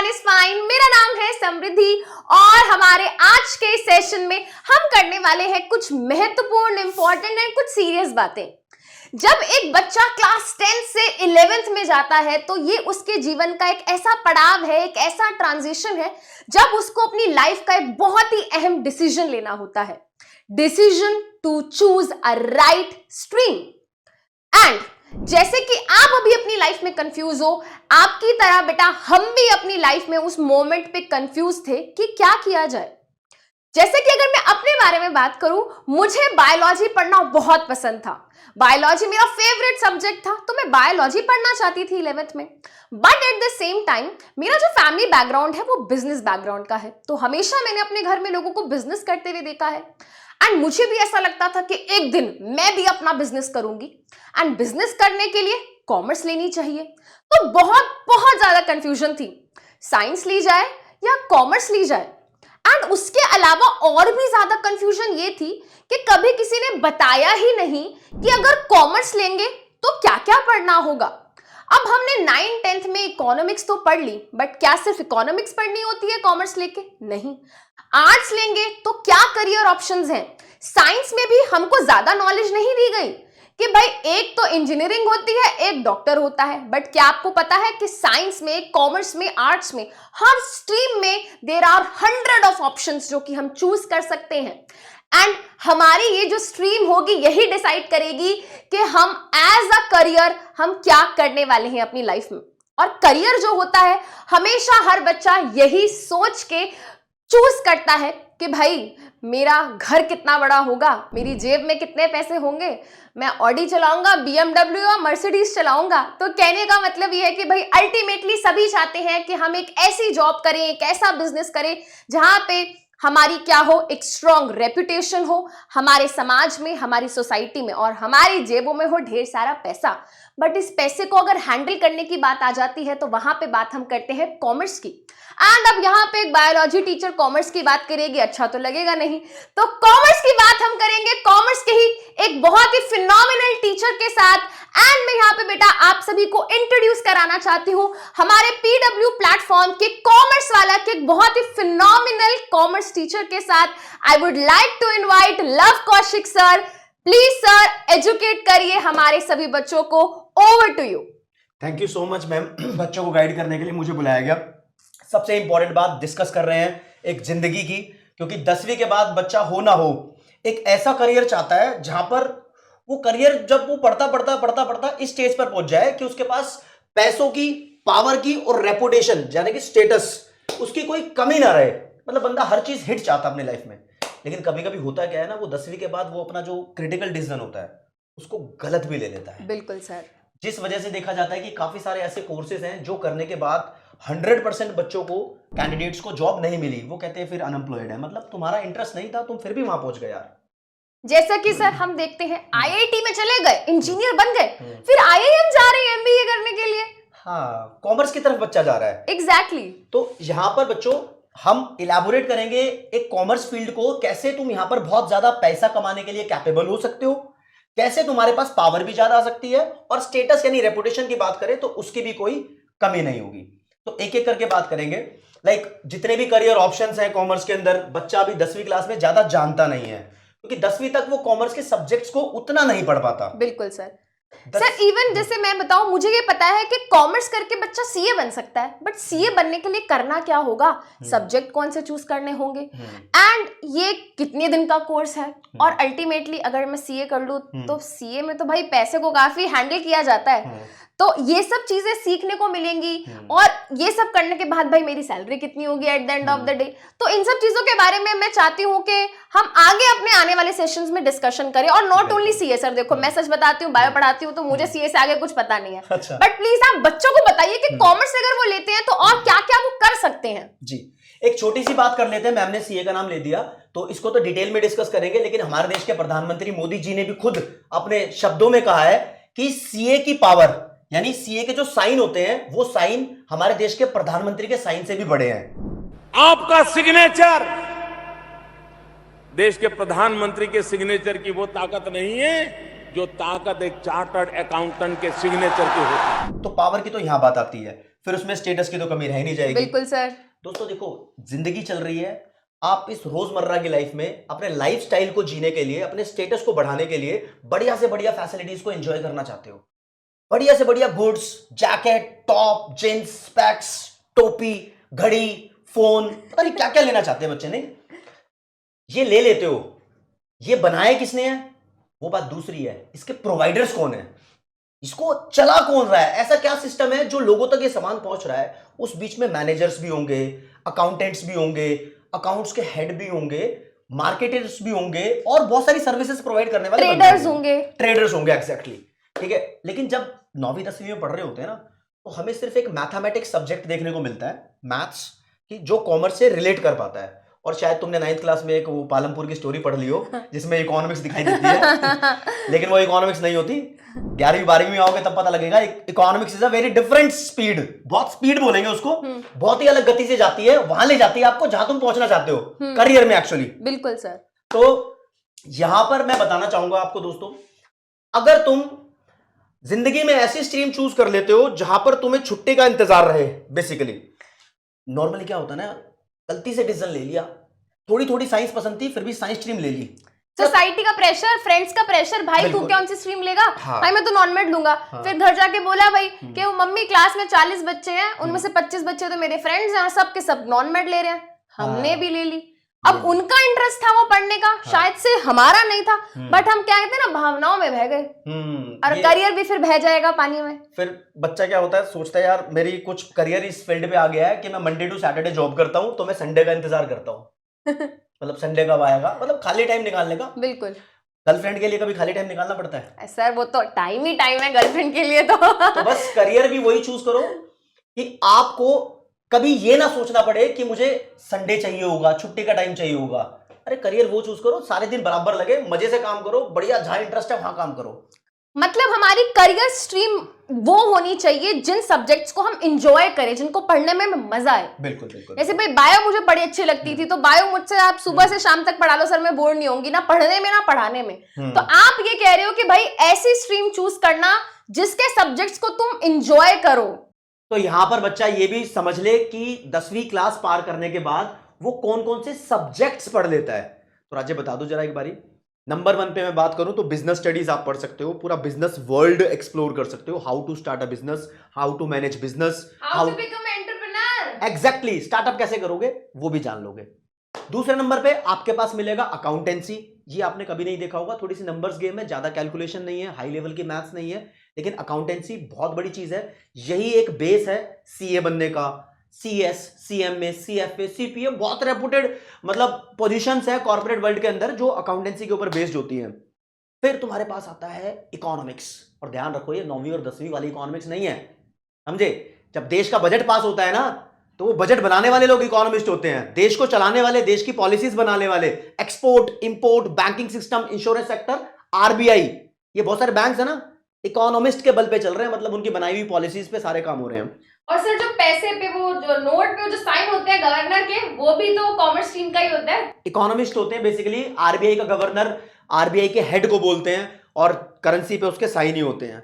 Everyone is fine. मेरा नाम है समृद्धि और हमारे आज के सेशन में हम करने वाले हैं कुछ महत्वपूर्ण, इंपॉर्टेंट एंड कुछ सीरियस बातें। जब एक बच्चा क्लास 10 से 11th में जाता है तो ये उसके जीवन का एक ऐसा पड़ाव है, एक ऐसा ट्रांजिशन है जब उसको अपनी लाइफ का एक बहुत ही अहम डिसीजन लेना होता है। Decision to choose a right stream. And जैसे कि आप अभी अपनी लाइफ में कंफ्यूज हो, आपकी तरह बेटा हम भी अपनी लाइफ में उस मोमेंट पे कंफ्यूज थे कि क्या किया जाए। जैसे कि अगर मैं अपने बारे में बात करूं, मुझे बायोलॉजी पढ़ना बहुत पसंद था। बायोलॉजी मेरा फेवरेट सब्जेक्ट था, तो मैं बायोलॉजी पढ़ना चाहती थी 11th में। But at the same time मेरा जो फैमिली बैकग्राउंड है वो बिजनेस बैकग्राउंड का है, तो हमेशा मैंने अपने घर में लोगों को बिजनेस करते हुए देखा है। एंड मुझे भी ऐसा लगता था कि एक दिन मैं भी अपना बिजनेस करूंगी एंड बिजनेस करने के लिए कॉमर्स लेनी चाहिए। तो बहुत ज्यादा कंफ्यूजन थी, साइंस ली जाए या कॉमर्स ली जाए। एंड उसके अलावा और भी ज्यादा कंफ्यूजन ये थी कि कभी किसी ने बताया ही नहीं कि अगर कॉमर्स लेंगे तो क्या क्या पढ़ना होगा। अब हमने 9th-10th में इकोनॉमिक्स तो पढ़ ली, बट क्या सिर्फ इकोनॉमिक्स पढ़नी होती है कॉमर्स लेके? नहीं। आर्ट्स लेंगे तो क्या करियर ऑप्शंस हैं? साइंस में भी हमको ज्यादा नॉलेज नहीं दी गई कि भाई एक तो इंजीनियरिंग होती है, एक डॉक्टर होता है। बट क्या आपको पता है कि साइंस में, कॉमर्स में, आर्ट्स में, हर स्ट्रीम में देयर आर 100 ऑफ ऑप्शंस जो कि हम चूज कर सकते हैं। एंड हमारी ये जो स्ट्रीम होगी यही डिसाइड करेगी कि हम एज अ करियर हम क्या करने वाले हैं अपनी लाइफ में। और करियर जो होता है हमेशा हर बच्चा यही सोच के चूज करता है कि भाई मेरा घर कितना बड़ा होगा, मेरी जेब में कितने पैसे होंगे, मैं ऑडी चलाऊंगा, BMW या मर्सिडीज चलाऊंगा। तो कहने का मतलब ये है कि भाई अल्टीमेटली सभी चाहते हैं कि हम एक ऐसी जॉब करें, एक ऐसा बिजनेस करें जहां पे हमारी क्या हो, एक स्ट्रॉन्ग रेपुटेशन हो हमारे समाज में, हमारी सोसाइटी में, और हमारी जेबों में हो ढेर सारा पैसा। बट इस पैसे को अगर हैंडल करने की बात आ जाती है तो वहां पे बात हम करते हैं कॉमर्स की। एंड अब यहाँ पे एक बायोलॉजी टीचर कॉमर्स की बात करेगी, अच्छा तो लगेगा नहीं, तो कॉमर्स की बात हम करेंगे कॉमर्स के ही एक बहुत ही फिनोमिनल टीचर के साथ। एंड मैं यहाँ पे बेटा आप सभी को इंट्रोड्यूस कराना चाहती हूँ हमारे PW प्लेटफॉर्म के कॉमर्स वाला के एक बहुत ही फिनोमिनल कॉमर्स टीचर के साथ। I would like to invite Luv Kaushik sir. Please sir educate करिए हमारे सभी बच्चों को। Over to you. Thank you so much ma'am, बच्चों को गाइड करने के लिए मुझे बुलाया गया। सबसे इंपॉर्टेंट बात डिस्कस कर रहे हैं एक जिंदगी की, क्योंकि 10वीं के बाद बच्चा हो ना हो एक ऐसा करियर चाहता है जहां पर वो करियर जब वो पढ़ता इस स्टेज पर पहुंच जाए कि उसके पास पैसों की, पावर की और रेपुटेशन यानी कि स्टेटस, उसकी कोई कमी ना रहे। मतलब बंदा हर चीज हिट चाहता अपने लाइफ में। लेकिन कभी कभी होता क्या है ना, वो 10वीं के बाद वो अपना जो क्रिटिकल डिसीजन होता है उसको गलत भी ले लेता है। बिल्कुल सर। जिस वजह से देखा जाता है कि काफी सारे ऐसे कोर्सेज हैं जो करने के बाद 100% बच्चों को, कैंडिडेट्स को जॉब नहीं मिली। वो कहते हैं फिर अनएम्प्लॉयड है। मतलब तुम्हारा इंटरेस्ट नहीं था, तुम फिर भी वहां पहुंच गए यार। जैसा कि सर हम देखते हैं IIT में चले गए, इंजीनियर बन गए, फिर IIM जा रहे हैं MBA करने के लिए। हाँ, कॉमर्स की तरफ बच्चा जा रहा है। एग्जैक्टली। तो यहां पर बच्चों हम इलैबोरेट करेंगे एक कॉमर्स फील्ड को, कैसे तुम यहां पर बहुत ज्यादा पैसा कमाने के लिए कैपेबल हो सकते हो, कैसे तुम्हारे पास पावर भी ज्यादा आ सकती है, और स्टेटस यानी रेपुटेशन की बात करें तो उसकी भी कोई कमी नहीं होगी। तो एक एक करके बात करेंगे। लाइक जितने भी करियर ऑप्शंस हैं कॉमर्स के अंदर, बच्चा अभी 10वीं क्लास में ज्यादा जानता नहीं है, क्योंकि 10वीं तक वो कॉमर्स के सब्जेक्ट्स को उतना नहीं पढ़ पाता। बिल्कुल सर। सर इवन जैसे मैं बताऊं, मुझे ये पता है कि कॉमर्स करके बच्चा CA बन सकता है, बट CA बनने के लिए करना क्या होगा, सब्जेक्ट कौन से चूज करने होंगे, एंड ये कितने दिन का कोर्स है, और अल्टीमेटली अगर मैं CA कर लूं तो CA में तो भाई पैसे को काफी हैंडल किया जाता है। तो ये सब चीजें सीखने को मिलेंगी, और ये सब करने के बाद भाई मेरी सैलरी कितनी होगी at the end of the day. तो इन सब चीजों के बारे में मैं चाहती हूँ कि हम आगे अपने आने वाले सेशंस में डिस्कशन करें। और नॉट ओनली CA सर, देखो मैं सच बताती हूँ, बायो पढ़ाती हूँ तो मुझे CA से आगे कुछ पता नहीं है। अच्छा। बट प्लीज आप बच्चों को बताइए कि कॉमर्स अगर वो लेते हैं तो और क्या क्या वो कर सकते हैं। जी, एक छोटी सी बात कर लेते हैं। मैम ने CA का नाम ले दिया तो इसको तो डिटेल में डिस्कस करेंगे, लेकिन हमारे देश के प्रधानमंत्री मोदी जी ने भी खुद अपने शब्दों में कहा है कि CA की पावर यानी CA के जो साइन होते हैं वो साइन हमारे देश के प्रधानमंत्री के साइन से भी बड़े हैं। आपका सिग्नेचर देश के प्रधानमंत्री के सिग्नेचर की वो ताकत नहीं है जो ताकत एक चार्टर्ड अकाउंटेंट के सिग्नेचर की होती है। तो पावर की तो यहां बात आती है। फिर उसमें स्टेटस की तो कमी रह नहीं जाएगी। बिल्कुल सर। दोस्तों देखो, जिंदगी चल रही है, आप इस रोजमर्रा की लाइफ में अपने लाइफस्टाइल को जीने के लिए, अपने स्टेटस को बढ़ाने के लिए बढ़िया से बढ़िया फैसिलिटीज को एंजॉय करना चाहते हो। बढ़िया से बढ़िया goods, jacket, top, jeans, specs, टोपी, घड़ी, फोन, पता नहीं क्या क्या लेना चाहते हैं बच्चे। नहीं, ये ले लेते हो। ये बनाया किसने है वो बात दूसरी है, इसके प्रोवाइडर्स कौन है, इसको चला कौन रहा है, ऐसा क्या सिस्टम है जो लोगों तक ये सामान पहुंच रहा है। उस बीच में मैनेजर्स भी होंगे, अकाउंटेंट्स भी होंगे, अकाउंट्स के हेड भी होंगे, मार्केटर्स भी होंगे, और बहुत सारी सर्विसेज प्रोवाइड करने वाले ट्रेडर्स होंगे। ट्रेडर्स होंगे, एग्जैक्टली, ठीक है। लेकिन जब 9वीं 10वीं में पढ़ रहे होते हैं ना, तो हमें सिर्फ एक मैथमेटिक्स सब्जेक्ट देखने को मिलता है, मैथ्स, कि जो कॉमर्स से रिलेट कर पाता है। और शायद तुमने 9th क्लास में एक वो पालमपुर की स्टोरी पढ़ ली हो जिसमें इकोनॉमिक्स दिखाई देती है लेकिन वो इकोनॉमिक्स नहीं होती। 11वीं 12वीं में आओगे तब पता लगेगा economics is a very different speed, बहुत स्पीड बोलेंगे उसको, बहुत ही अलग गति से जाती है, वहां ले जाती है आपको जहां तुम पहुंचना चाहते हो करियर में एक्चुअली। बिल्कुल सर। तो यहां पर मैं बताना चाहूंगा आपको दोस्तों, अगर तुम जिंदगी में ऐसी स्ट्रीम चूज कर लेते हो जहां पर तुम्हें छुट्टी का इंतजार रहे, बेसिकली नॉर्मली क्या होता है ना, गलती से डिसीजन ले लिया, थोड़ी थोड़ी साइंस पसंद थी फिर भी साइंस स्ट्रीम ले ली, सोसाइटी का प्रेशर, फ्रेंड्स का प्रेशर, भाई तू कौन सी स्ट्रीम लेगा, भाई मैं तो नॉन मेड लूंगा। फिर घर जाके बोला भाई कि वो मम्मी क्लास में 40 बच्चे हैं, उनमें से 25 बच्चे तो मेरे फ्रेंड्स हैं, सब के सब नॉन मेड ले रहे हैं, हमने भी ले ली। अब उनका इंटरेस्ट था वो पढ़ने का, शायद से हमारा नहीं था, बट हम क्या कहते हैं ना, भावनाओं में बह गए, और करियर भी फिर बह जाएगा पानी में। फिर बच्चा क्या होता है, सोचता है यार मेरी कुछ करियर इस फील्ड पे आ गया है कि मैं मंडे टू सैटरडे जॉब करता हूँ, तो मैं संडे का इंतजार करता हूँ मतलब संडे कब आएगा, मतलब खाली टाइम निकालने का। बिल्कुल। गर्लफ्रेंड के लिए कभी खाली टाइम निकालना पड़ता है सर, वो तो टाइम ही टाइम है गर्लफ्रेंड के लिए तो बस करियर भी वही चूज करो कि आपको कभी ये ना सोचना पड़े कि मुझे संडे चाहिए होगा, छुट्टी का टाइम चाहिए होगा। अरे करियर वो चूज करो, सारे दिन बराबर लगे, मजे से काम करो, बढ़िया जहां इंटरेस्ट है वहां काम करो। मतलब हमारी करियर स्ट्रीम वो होनी चाहिए जिन सब्जेक्ट्स को हम इंजॉय करें, जिनको पढ़ने में मजा आए। बिल्कुल बिल्कुल। जैसे भाई बायो मुझे बड़ी अच्छी लगती थी, तो बायो मुझसे आप सुबह से शाम तक पढ़ा लो सर, मैं बोर नहीं होंगी ना पढ़ने में ना पढ़ाने में। तो आप ये कह रहे हो कि भाई ऐसी स्ट्रीम चूज करना जिसके सब्जेक्ट्स को तुम इंजॉय करो। तो यहां पर बच्चा ये भी समझ ले कि 10वीं क्लास पार करने के बाद वो कौन कौन से सब्जेक्ट्स पढ़ लेता है। तो राजे बता दो जरा एक बारी। नंबर 1 पे मैं बात करूं तो बिजनेस स्टडीज आप पढ़ सकते हो, पूरा बिजनेस वर्ल्ड एक्सप्लोर कर सकते हो, how to start a business, how to manage business, how to become entrepreneur. Exactly, startup कैसे करोगे वो भी जान लोगे। दूसरे नंबर पे आपके पास मिलेगा अकाउंटेंसी। ये आपने कभी नहीं देखा होगा, थोड़ी सी नंबर्स गेम है, ज्यादा कैलकुलेशन नहीं है, हाई लेवल की मैथ्स नहीं है, लेकिन अकाउंटेंसी बहुत बड़ी चीज है। यही एक बेस है सीए बनने का। सीएस, सीएमए, सीएफए, सीपीए, बहुत रेपुटेड मतलब पोजीशंस है कॉर्पोरेट वर्ल्ड के अंदर जो अकाउंटेंसी के ऊपर बेस्ड होती हैं। फिर तुम्हारे पास आता है इकोनॉमिक्स, और ध्यान रखो ये 9वीं और 10वीं वाली इकोनॉमिक्स नहीं है, समझे। जब देश का बजट पास होता है ना, तो वो बजट बनाने वाले लोग इकोनॉमिस्ट होते हैं, देश को चलाने वाले, देश की पॉलिसीज बनाने वाले, export, import, banking system, insurance sector, RBI, ये बहुत सारे बैंक्स है ना, इकोनॉमिस्ट के बल पे चल रहे हैं, मतलब उनकी बनाई हुई पॉलिसीज पे सारे काम हो रहे हैं। और सर जो पैसे पे वो जो नोट पे जो साइन होते हैं गवर्नर के, वो भी तो कॉमर्स स्ट्रीम का ही होता है। इकोनॉमिस्ट होते हैं बेसिकली, आरबीआई का गवर्नर आरबीआई के हेड को बोलते हैं, और करेंसी पे उसके साइन ही होते हैं,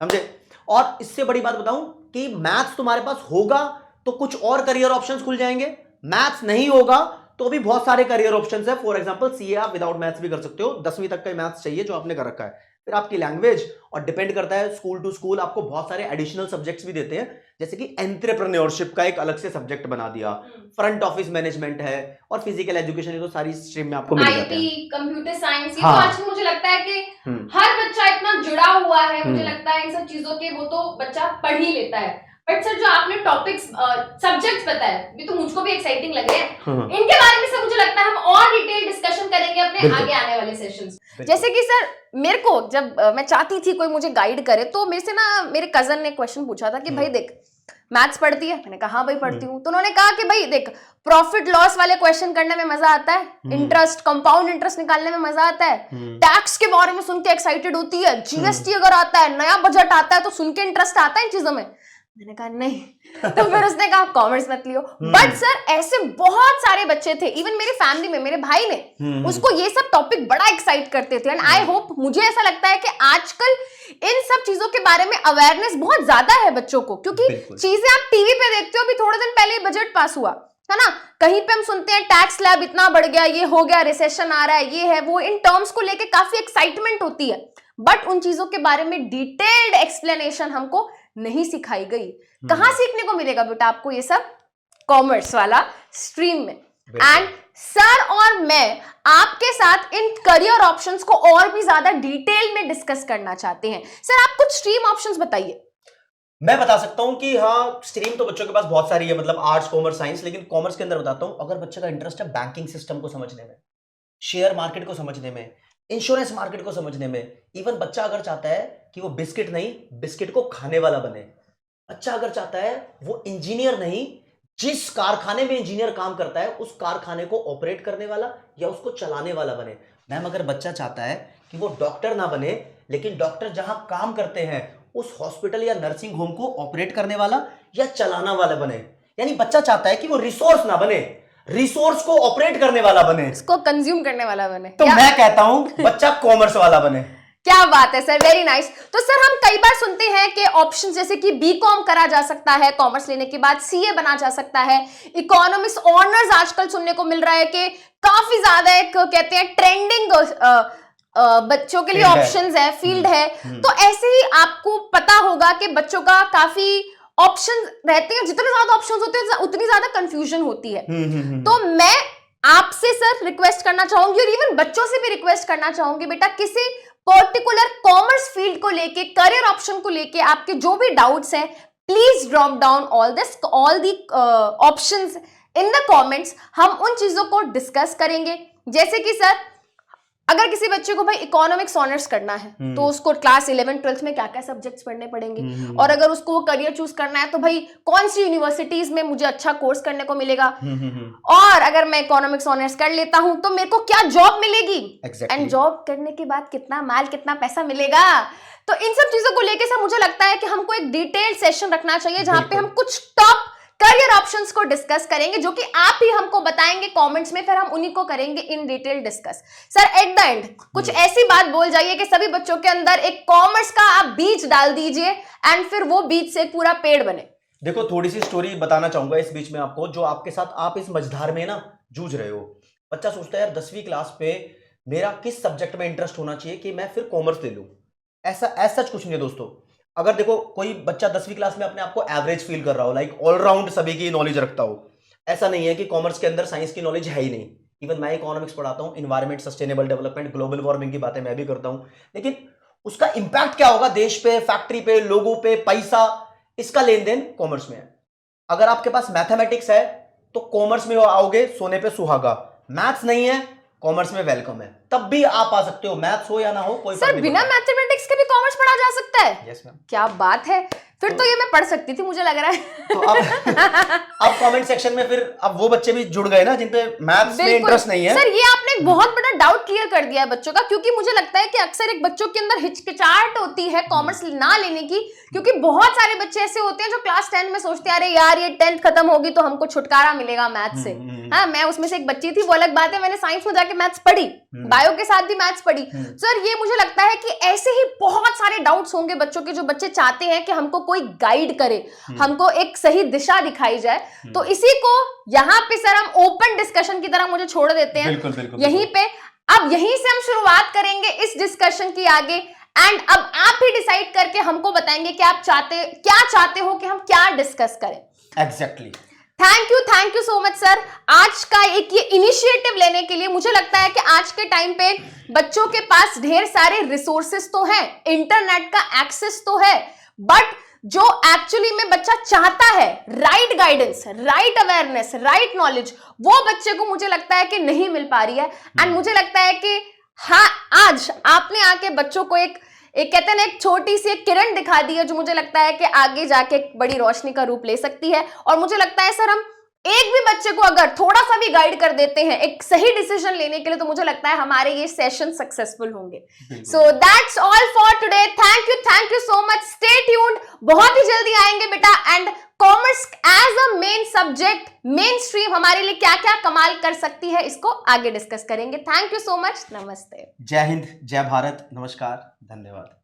समझे। और इससे बड़ी बात बताऊं कि मैथ्स तुम्हारे पास होगा तो कुछ और करियर ऑप्शंस खुल जाएंगे, मैथ्स नहीं होगा तो भी बहुत सारे करियर ऑप्शंस है। फॉर एग्जांपल सीए आप विदाउट मैथ्स भी कर सकते हो, 10वीं तक का मैथ्स चाहिए जो आपने कर रखा है। फिर आपकी लैंग्वेज, और डिपेंड करता है स्कूल टू स्कूल, आपको बहुत सारे एडिशनल सब्जेक्ट्स भी देते हैं, जैसे कि एंटरप्रेन्योरशिप का एक अलग से सब्जेक्ट बना दिया, फ्रंट ऑफिस मैनेजमेंट है, और फिजिकल एजुकेशन है, तो सारी स्ट्रीम में आपको मिल जाते हैं। आईटी, कंप्यूटर साइंस, ये हाँ। तो आजकल मुझे लगता है कि हर बच्चा इतना जुड़ा हुआ है, मुझे लगता है इन सब चीजों के वो तो बच्चा पढ़ ही लेता है। बट सर जो आपने टॉपिक्स सब्जेक्ट्स बताए, ये तो मुझको भी एक्साइटिंग लग रहे हैं, इनके बारे में सर मुझे लगता है हम और डिटेल डिस्कशन करेंगे अपने आगे आने वाले सेशंस। जैसे कि सर मेरे को जब मैं चाहती थी कोई मुझे गाइड करे, तो मेरे से ना मेरे कजन ने क्वेश्चन पूछा था कि भाई देख मैथ्स पढ़ती है, मैंने कहा हाँ भाई पढ़ती हूँ। तो उन्होंने कहा कि भाई देख प्रॉफिट लॉस वाले क्वेश्चन करने में मजा आता है, इंटरेस्ट, कंपाउंड इंटरेस्ट निकालने में मजा आता है, टैक्स के बारे में सुन के एक्साइटेड होती है, जीएसटी अगर आता है, नया बजट आता है तो सुन के इंटरेस्ट आता है इन चीजों में, मैंने कहा नहीं। तो फिर उसने कहा कॉमर्स मत लियो। बट सर ऐसे बहुत सारे बच्चे थे, इवन मेरे फैमिली में मेरे भाई ने उसको ये सब टॉपिक बड़ा एक्साइट करते थे। एंड आई होप, मुझे ऐसा लगता है कि आजकल इन सब चीजों के बारे में अवेयरनेस बहुत ज्यादा है बच्चों को, क्योंकि चीजें आप टीवी पे देखते हो। अभी थोड़े दिन पहले बजट पास हुआ है ना, कहीं पे हम सुनते हैं टैक्स स्लैब इतना बढ़ गया, ये हो गया, रिसेशन आ रहा है, ये है वो। इन टर्म्स को लेके काफी एक्साइटमेंट होती है, बट उन चीजों के बारे में डिटेल्ड एक्सप्लेनेशन हमको नहीं सिखाई गई। कहां सीखने को मिलेगा बेटा आपको ये सब? कॉमर्स वाला स्ट्रीम में। एंड सर और मैं आपके साथ इन करियर ऑप्शंस को और भी ज्यादा डिटेल में डिस्कस करना चाहते हैं। सर आप कुछ स्ट्रीम ऑप्शंस बताइए। मैं बता सकता हूं कि हाँ, स्ट्रीम तो बच्चों के पास बहुत सारी है, मतलब आर्ट्स, कॉमर्स, साइंस। लेकिन कॉमर्स के अंदर बताता हूं, अगर बच्चे का इंटरेस्ट है बैंकिंग सिस्टम को समझने में, शेयर मार्केट को समझने में, इंश्योरेंस मार्केट को समझने में, इवन बच्चा अगर चाहता है कि वो बिस्किट नहीं, बिस्किट को खाने वाला बने, बच्चा अगर चाहता है वो इंजीनियर नहीं, जिस कारखाने में इंजीनियर काम करता है उस कारखाने को ऑपरेट करने वाला या उसको चलाने वाला बने। मैम अगर बच्चा चाहता है कि वो डॉक्टर ना बने, लेकिन डॉक्टर जहां काम करते हैं उस हॉस्पिटल या नर्सिंग होम को ऑपरेट करने वाला या चलाना वाला बने। यानी बच्चा चाहता है कि वो रिसोर्स ना बने, रिसोर्स को ऑपरेट करने वाला बने, इसको कंज्यूम करने वाला बने। तो मैं कहता हूं बच्चा कॉमर्स वाला बने। क्या बात है सर, वेरी नाइस। तो सर हम कई बार सुनते हैं कि ऑप्शन जैसे कि बीकॉम करा जा सकता है, कॉमर्स लेने के बाद सीए बना जा सकता है, इकोनॉमिक्स ऑनर्स आजकल सुनने को मिल रहा है कि काफी ज्यादा एक कहते हैं ट्रेंडिंग बच्चों के लिए ऑप्शंस है, फील्ड है। तो ऐसे ही आपको पता होगा कि बच्चों का काफी ऑप्शन रहते हैं, जितने ज्यादा ऑप्शंस होते हैं उतनी ज्यादा कंफ्यूजन होती है। तो मैं आपसे सर रिक्वेस्ट करना चाहूंगी और इवन बच्चों से भी रिक्वेस्ट करना चाहूंगी, बेटा किसी पर्टिकुलर कॉमर्स फील्ड को लेके, करियर ऑप्शन को लेके आपके जो भी डाउट्स हैं, please drop down all the options in the comments. हम उन चीजों को डिस्कस करेंगे। जैसे कि सर अगर किसी बच्चे को भाई इकोनॉमिक्स ऑनर्स करना है तो उसको क्लास 11 12th में क्या क्या सब्जेक्ट्स पढ़ने पड़ेंगे, और अगर उसको वो करियर चूज करना है तो भाई कौन सी यूनिवर्सिटीज में मुझे अच्छा कोर्स करने को मिलेगा, और अगर मैं इकोनॉमिक्स ऑनर्स कर लेता हूं तो मेरे को क्या जॉब मिलेगी, एंड जॉब करने के बाद कितना माल, कितना पैसा मिलेगा। तो इन सब चीजों को लेकर सर मुझे लगता है कि हमको एक डिटेल सेशन रखना चाहिए जहां पे हम कुछ टॉप करियर ऑप्शंस को डिस्कस करेंगे, जो कि आप ही हमको बताएंगे कमेंट्स में, फिर हम उन्हीं को करेंगे in detail discuss. Sir at the end कुछ ऐसी बात बोल जाइए कि सभी बच्चों के अंदर एक कॉमर्स का आप बीज डाल दीजिए एंड फिर वो बीज से पूरा पेड़ बने। देखो थोड़ी सी स्टोरी बताना चाहूंगा इस बीच में आपको, जो आपके साथ आप इस मझधार में ना जूझ रहे हो। बच्चा सोचता है यार 10वीं क्लास पे मेरा किस सब्जेक्ट में इंटरेस्ट होना चाहिए कि मैं फिर कॉमर्स ले लूं। ऐसा सच कुछ नहीं है दोस्तों। अगर देखो कोई बच्चा 10वीं क्लास में अपने आप को एवरेज फील कर रहा हो, लाइक ऑलराउंड सभी की नॉलेज रखता हो, ऐसा नहीं है कि कॉमर्स के अंदर साइंस की नॉलेज है ही नहीं। इवन मैं इकोनॉमिक्स पढ़ाता हूं, environment, sustainable development, global warming की बातें मैं भी करता हूं, लेकिन उसका इंपैक्ट क्या होगा देश पे, फैक्ट्री पे, लोगों पे, पैसा, इसका लेन देन कॉमर्स में है। अगर आपके पास मैथमेटिक्स है तो कॉमर्स में आओगे सोने पे सुहागा, मैथ्स नहीं है कॉमर्स में वेलकम है, तब भी आप आ सकते हो, मैथ्स हो या ना हो कोई सर बिना मैथमेटिक्स के भी कॉमर्स पढ़ा जा सकता है? Yes ma'am. क्या बात है, फिर तो ये मैं पढ़ सकती थी मुझे लग रहा है। तो अब कमेंट सेक्शन में फिर अब वो बच्चे भी जुड़ गए ना जिनपे मैथ्स में इंटरेस्ट नहीं है। सर ये आपने एक बहुत बड़ा डाउट क्लियर कर दिया है बच्चों का, क्योंकि मुझे लगता है कि अक्सर एक बच्चों के अंदर हिचकिचाहट होती है कॉमर्स ना लेने की, क्योंकि बहुत सारे बच्चे ऐसे होते हैं जो क्लास 10 में सोचते हैं अरे यार ये 10th खत्म होगी तो हमको छुटकारा मिलेगा मैथ्स से। हाँ मैं उसमें से एक बच्ची थी, वो अलग बात है, मैंने साइंस में जाके मैथ्स पढ़ी, बायो के साथ भी मैथ्स पढ़ी। सर ये मुझे लगता है कि ऐसे ही बहुत सारे डाउट्स होंगे बच्चों के, जो बच्चे चाहते हैं कि हमको कोई गाइड करे, हमको एक सही दिशा दिखाई जाए। तो इसी को यहाँ पे सर हम ओपन डिस्कशन की तरह मुझे छोड़ देते हैं। बिल्कुल, बिल्कुल, यहीं पे अब यहीं से हम शुरुआत करेंगे इस डिस्कशन की आगे, एंड अब आप ही डिसाइड करके हमको बताएंगे कि आप क्या चाहते हो कि हम क्या डिस्कस करें। Exactly. Thank you so much sir, आज का एक ये इनिशिएटिव लेने के लिए। मुझे लगता है कि आज के टाइम पे बच्चों के पास ढेर सारे रिसोर्सेस तो हैं, इंटरनेट का एक्सेस तो है, बट जो एक्चुअली में बच्चा चाहता है right guidance, right awareness, right knowledge, वो बच्चे को मुझे लगता है कि नहीं मिल पा रही है। एंड मुझे लगता है कि हाँ आज आपने आके बच्चों को एक कहते हैं ना एक छोटी सी एक किरण दिखा दी है, जो मुझे लगता है कि आगे जाके एक बड़ी रोशनी का रूप ले सकती है। और मुझे लगता है सर हम एक भी बच्चे को अगर थोड़ा सा भी गाइड कर देते हैं एक सही डिसीजन लेने के लिए, तो मुझे लगता है हमारे ये सेशन सक्सेसफुल होंगे। So that's all for today. Thank you so much. Stay tuned, बहुत ही जल्दी आएंगे बेटा। And commerce as a main subject, main stream हमारे लिए क्या क्या कमाल कर सकती है, इसको आगे डिस्कस करेंगे। Thank you so much. नमस्ते। जय हिंद, जय भारत, नमस्कार, धन्यवाद।